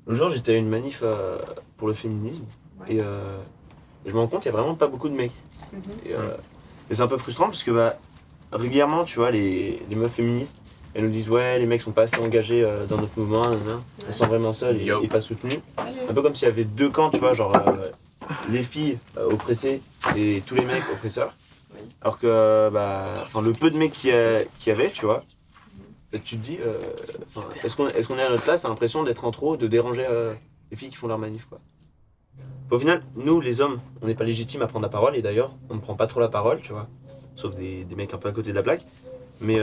Le jour, j'étais à une manif pour le féminisme Ouais. et je me rends compte qu'il y a vraiment pas beaucoup de mecs. Et, et c'est un peu frustrant parce que régulièrement, tu vois, les meufs féministes, elles nous disent ouais, les mecs sont pas assez engagés dans notre mouvement, nanana. On se sent vraiment seul et pas soutenu. Un peu comme s'il y avait deux camps, tu vois, genre les filles oppressées et tous les mecs oppresseurs. Alors que le peu de mecs qu'il y avait, tu vois, tu te dis, est-ce qu'on est à notre place, t'as l'impression d'être en trop, de déranger les filles qui font leur manif, quoi. Au final, nous, les hommes, on n'est pas légitimes à prendre la parole, et d'ailleurs, on ne prend pas trop la parole, tu vois, sauf des mecs un peu à côté de la plaque. Mais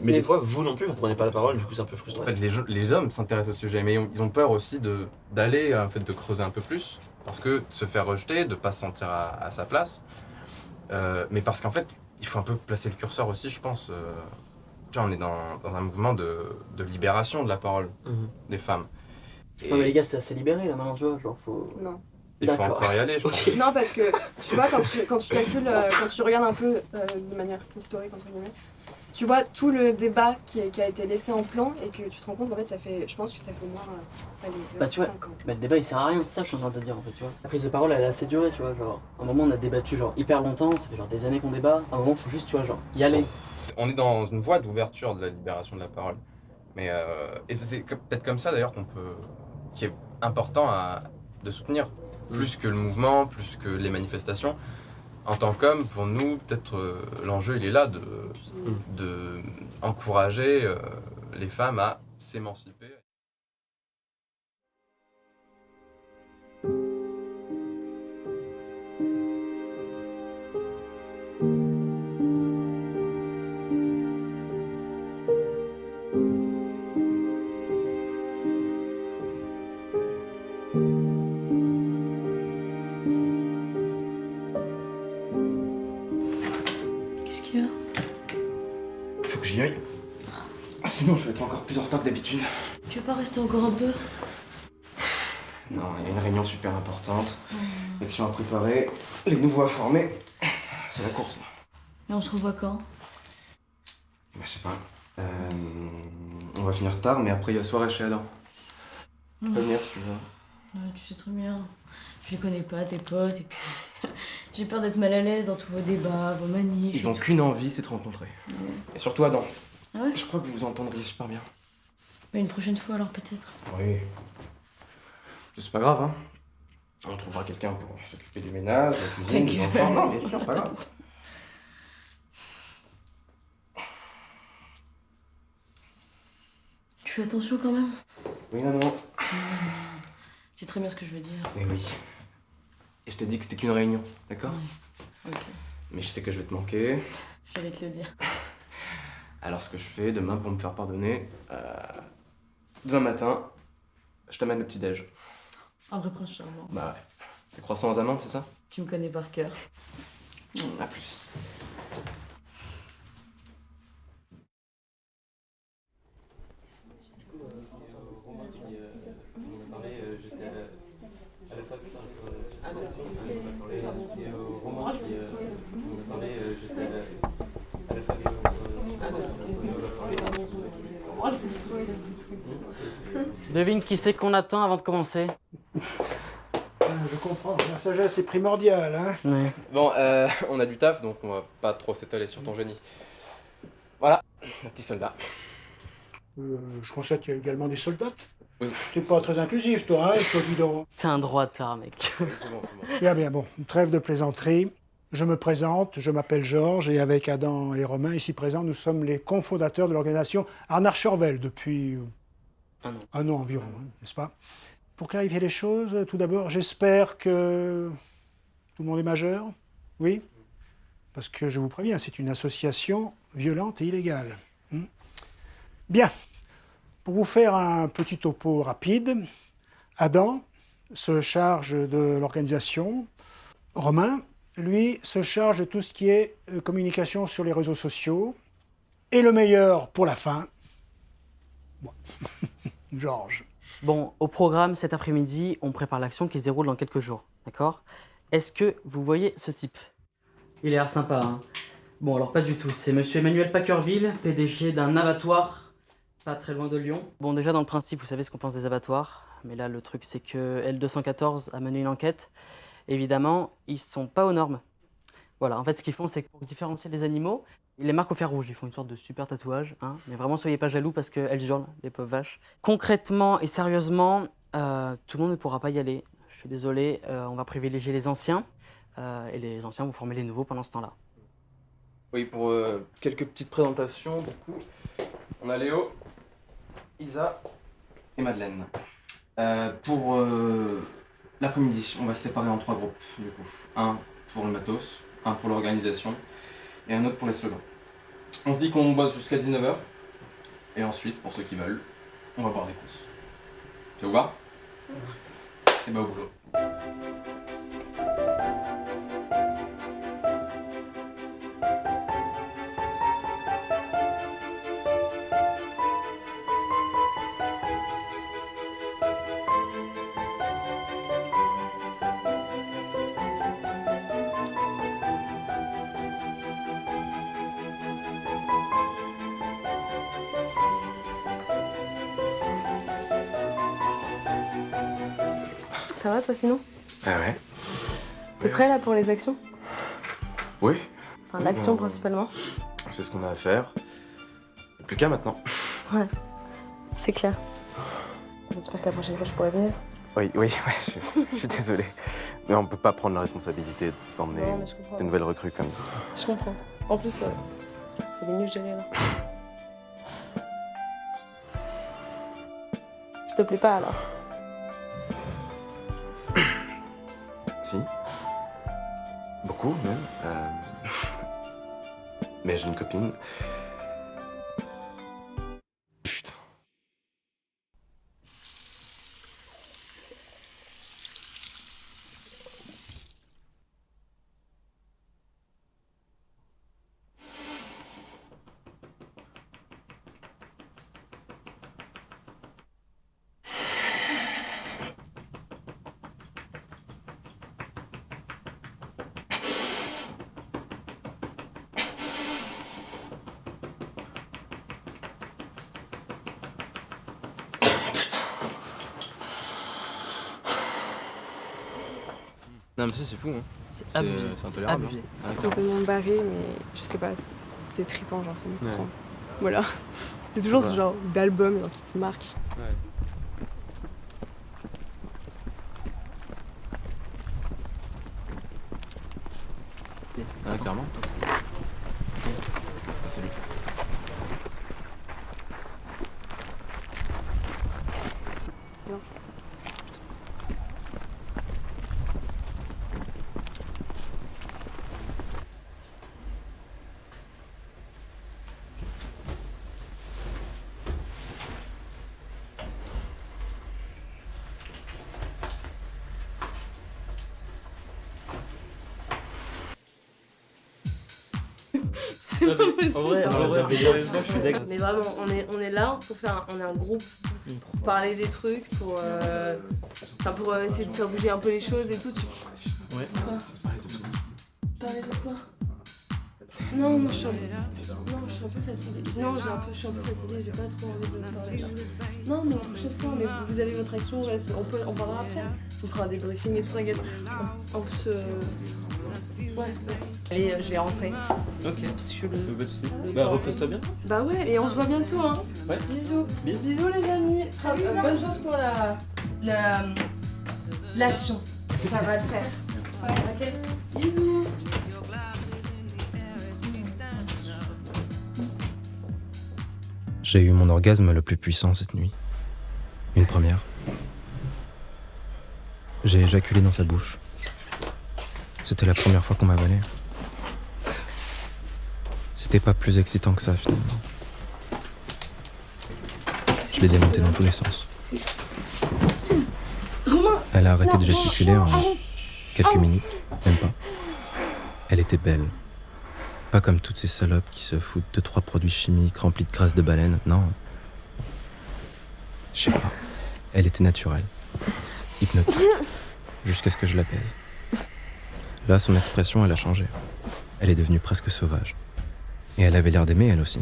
des fois, vous non plus, vous prenez pas la parole, du coup, c'est un peu frustrant. En fait, les hommes s'intéressent au sujet, mais ils ont peur aussi d'aller, en fait, de creuser un peu plus, parce que de se faire rejeter, de pas se sentir à sa place, mais parce qu'en fait, il faut un peu placer le curseur aussi, je pense. Tu vois, on est dans un mouvement de libération de la parole des femmes. Non mais les gars, c'est assez libéré là maintenant, tu vois, genre faut... Non. Il faut D'accord. encore y aller, je pense. Ok. Non, parce que tu vois, quand tu calcules, quand tu regardes un peu de manière historique, entre guillemets, tu vois tout le débat qui a été laissé en plan et que tu te rends compte qu'en fait, je pense que ça fait au moins Bah, tu vois, 5 ans. Bah le débat il sert à rien, c'est ça que je suis en train de te dire en fait, tu vois. La prise de parole elle est assez durée, tu vois, genre, à un moment on a débattu genre hyper longtemps, ça fait genre des années qu'on débat, à un moment faut juste, tu vois, genre, y aller. On est dans une voie d'ouverture de la libération de la parole. Mais et c'est peut-être comme ça d'ailleurs qui est important de soutenir, plus que le mouvement, plus que les manifestations. En tant qu'homme, pour nous, peut-être l'enjeu il est là de encourager les femmes à s'émanciper. Qu'est-ce qu'il y a? Faut que j'y aille. Sinon, je vais être encore plus en retard que d'habitude. Tu veux pas rester encore un peu? Non, il y a une réunion super importante. L'action à préparer, les nouveaux à former. C'est la course. Et on se revoit quand? Bah, je sais pas. On va finir tard, mais après il y a soirée chez Adam. Tu peux venir si tu veux. Ouais, tu sais très bien. Je les connais pas, tes potes, et puis j'ai peur d'être mal à l'aise dans tous vos débats, vos manifs. Ils ont qu'une envie, c'est de rencontrer. Et surtout Adam. Ah ouais? Je crois que vous vous entendriez super bien. Bah, une prochaine fois alors peut-être. Oui. C'est pas grave, hein. On trouvera quelqu'un pour s'occuper du ménage, de la cuisine, des enfants. Non, bien sûr, pas grave. Tu fais attention quand même? Oui, maman. C'est très bien ce que je veux dire. Mais oui. Et je t'ai dit que c'était qu'une réunion, d'accord? Ok, Mais je sais que je vais te manquer. j'allais te le dire. Alors ce que je fais demain pour me faire pardonner, demain matin, je t'amène le petit-déj. Un vrai prince charmant. Bah ouais. Des croissants aux amandes, c'est ça? Tu me connais par cœur. À plus. Devine qui c'est qu'on attend avant de commencer? Je comprends, la sagesse est primordiale, hein. Ouais. Bon, on a du taf, donc on va pas trop s'étaler sur ton génie. Voilà, un petit soldat. Je constate qu'il y a également des soldats. Oui. T'es pas très inclusif, toi, hein, toi, dis donc. T'es un droitard, mec. Oui, c'est bon, c'est bon. Bien, bien, bon, trêve de plaisanterie. Je me présente, je m'appelle Georges, et avec Adam et Romain, ici présents, nous sommes les cofondateurs de l'organisation Arnach-Chorvel depuis un an environ, hein, n'est-ce pas? Pour clarifier les choses, tout d'abord, j'espère que tout le monde est majeur. Oui? Parce que je vous préviens, c'est une association violente et illégale. Bien. Pour vous faire un petit topo rapide, Adam se charge de l'organisation. Romain, lui, se charge de tout ce qui est communication sur les réseaux sociaux. Et le meilleur pour la fin, bon. Georges. Bon, au programme cet après-midi, on prépare l'action qui se déroule dans quelques jours, d'accord? Est-ce que vous voyez ce type? Il a l'air sympa, hein? Bon, alors pas du tout. C'est monsieur Emmanuel Packerville, PDG d'un abattoir pas très loin de Lyon. Bon, déjà, dans le principe, vous savez ce qu'on pense des abattoirs. Mais là, le truc, c'est que L214 a mené une enquête. Évidemment, ils sont pas aux normes. Voilà, en fait, ce qu'ils font, c'est que pour différencier les animaux, ils les marquent au fer rouge. Ils font une sorte de super tatouage. Hein. Mais vraiment, soyez pas jaloux parce qu'elles hurlent, les pauvres vaches. Concrètement et sérieusement, tout le monde ne pourra pas y aller. Je suis désolé, on va privilégier les anciens. Et les anciens vont former les nouveaux pendant ce temps-là. Oui, pour quelques petites présentations, du coup, on a Léo, Isa et Madeleine. Pour l'après-midi, on va se séparer en 3 groupes, du coup. Un pour le matos, un pour l'organisation et un autre pour les slogans. On se dit qu'on bosse jusqu'à 19h et ensuite, pour ceux qui veulent, on va boire des coups. Ça vous va ? Et bah au boulot. Ça va toi sinon? Ah ouais. T'es prêt là pour les actions? Oui. Enfin l'action principalement. C'est ce qu'on a à faire. Plus qu'à maintenant. Ouais, c'est clair. J'espère que la prochaine fois je pourrai venir. Oui, je suis désolé. Mais on peut pas prendre la responsabilité d'emmener Non mais je comprends. des nouvelles recrues comme ça. Je comprends. En plus, c'est mieux que gérer là. Je te plais pas alors? Si. Beaucoup même. Mais j'ai une copine. Putain. Non mais ça c'est fou hein. C'est abusé. C'est intolérable. abusé. Hein. Je peux m'en barrer, mais je sais pas, c'est trippant, genre ça me prend. Voilà. C'est toujours ce genre d'album genre, qui te marque. Ah, clairement. Ah, c'est lui. Non. C'est pas possible. En vrai, je suis d'accord. Mais vraiment, on est là pour faire on est un groupe pour parler des trucs, pour essayer de faire bouger un peu les choses et tout. Ouais. Quoi? Parler de quoi? Non, moi je suis un peu fatiguée. Non, je suis un peu fatiguée, j'ai pas trop envie de parler là. Non, mais la prochaine fois, mais vous avez votre action, on parlera après. On fera des briefings et tout, t'inquiète. En plus, ouais. Allez, je vais rentrer. Ok. Parce que Pas de soucis. le Bah temps- repose-toi bien. Bah ouais, et on se voit bientôt, hein. Ouais. Bisous. Bisous. Bisous les amis. Bonne chance pour l'action. Ça va le faire. Ok. Bisous. J'ai eu mon orgasme le plus puissant cette nuit. Une première. J'ai éjaculé dans sa bouche. C'était la première fois qu'on m'avalait. C'était pas plus excitant que ça finalement. Je l'ai démonté dans tous les sens. Elle a arrêté de gesticuler en quelques minutes, même pas. Elle était belle. Pas comme toutes ces salopes qui se foutent de 3 produits chimiques remplis de graisse de baleine, non. Je sais pas. Elle était naturelle, hypnotique, jusqu'à ce que je la baise. Là, son expression, elle a changé. Elle est devenue presque sauvage. Et elle avait l'air d'aimer, elle aussi.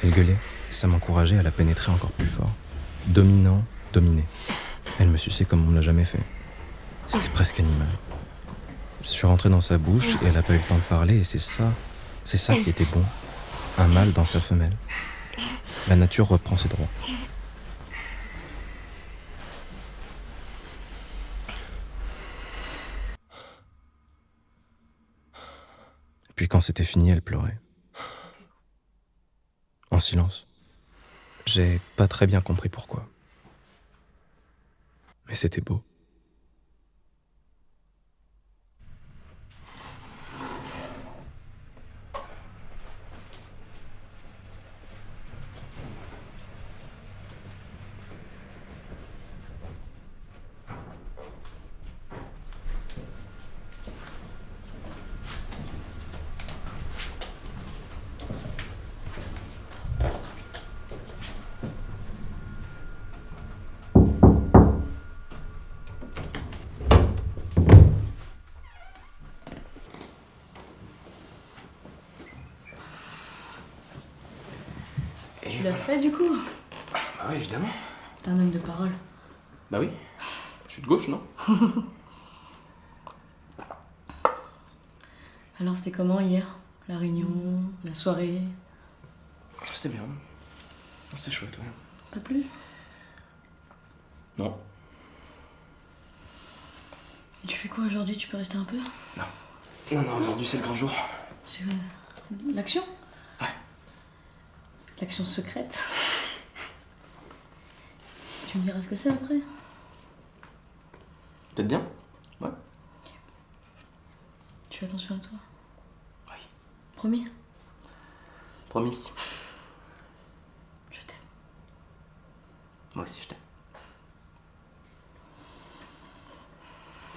Elle gueulait, Ça m'encourageait à la pénétrer encore plus fort. Dominant, dominé. Elle me suçait comme on ne l'a jamais fait. C'était presque animal. Je suis rentré dans sa bouche et elle n'a pas eu le temps de parler et c'est ça qui était bon. Un mâle dans sa femelle. La nature reprend ses droits. Puis quand c'était fini, elle pleurait. En silence. J'ai pas très bien compris pourquoi. Mais c'était beau. Tu l'as fait du coup? Bah oui, évidemment. T'es un homme de parole. Bah oui. Je suis de gauche, non? Alors c'était comment hier? La réunion, la soirée? C'était bien. C'était chouette, ouais. Pas plus? Non. Et tu fais quoi aujourd'hui? Tu peux rester un peu? Non, aujourd'hui c'est le grand jour. C'est l'action? Ouais. L'action secrète. Tu me diras ce que c'est après? Peut-être bien? Ouais. Tu fais attention à toi? Oui. Promis? Promis. Je t'aime. Moi aussi je t'aime.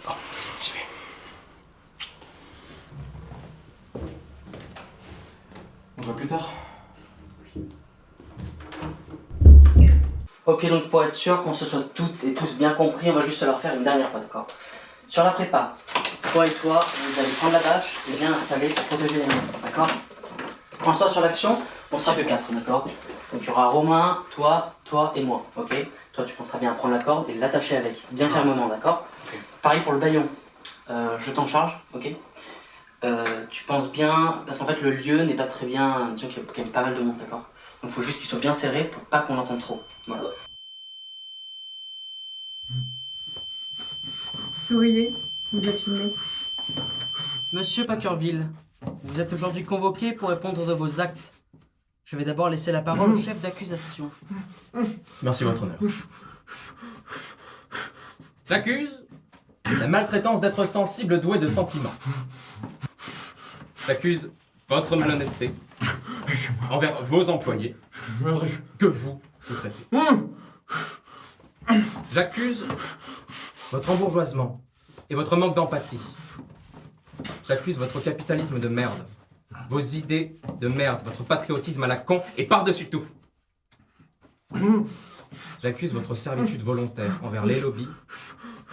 Bon, j'y vais. On se voit plus tard. Ok, donc pour être sûr qu'on se soit toutes et tous bien compris, on va juste se le refaire une dernière fois, d'accord? Sur la prépa, toi et toi, vous allez prendre la bâche et bien installer, ça protéger les mains, d'accord? François, sur l'action, on sera que 4, d'accord? Donc il y aura Romain, toi et moi, ok? Toi tu penseras bien à prendre la corde et l'attacher avec, bien fermement, d'accord? Okay. Pareil pour le baillon, je t'en charge, ok? Tu penses bien, parce qu'en fait le lieu n'est pas très bien, disons qu'il y a quand même pas mal de monde, d'accord? Donc il faut juste qu'il soit bien serré pour pas qu'on l'entende trop, voilà. Souriez, vous êtes filmé. Monsieur Packerville, vous êtes aujourd'hui convoqué pour répondre de vos actes. Je vais d'abord laisser la parole au chef d'accusation. Merci, votre honneur. J'accuse la maltraitance d'êtres sensibles doués de sentiments. J'accuse votre malhonnêteté envers vos employés que vous sous-traitez. J'accuse votre embourgeoisement et votre manque d'empathie. J'accuse votre capitalisme de merde, vos idées de merde, votre patriotisme à la con et par-dessus tout. J'accuse votre servitude volontaire envers les lobbies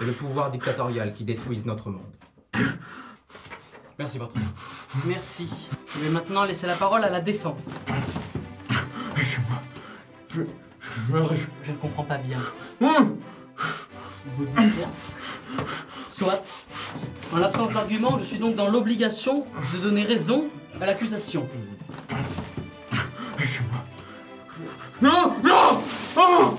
et le pouvoir dictatorial qui détruisent notre monde. Merci, votre honneur. Merci. Je vais maintenant laisser la parole à la défense. Je ne comprends pas bien. Vous dites bien. Soit. En l'absence d'argument, je suis donc dans l'obligation de donner raison à l'accusation. Non! Non! Oh!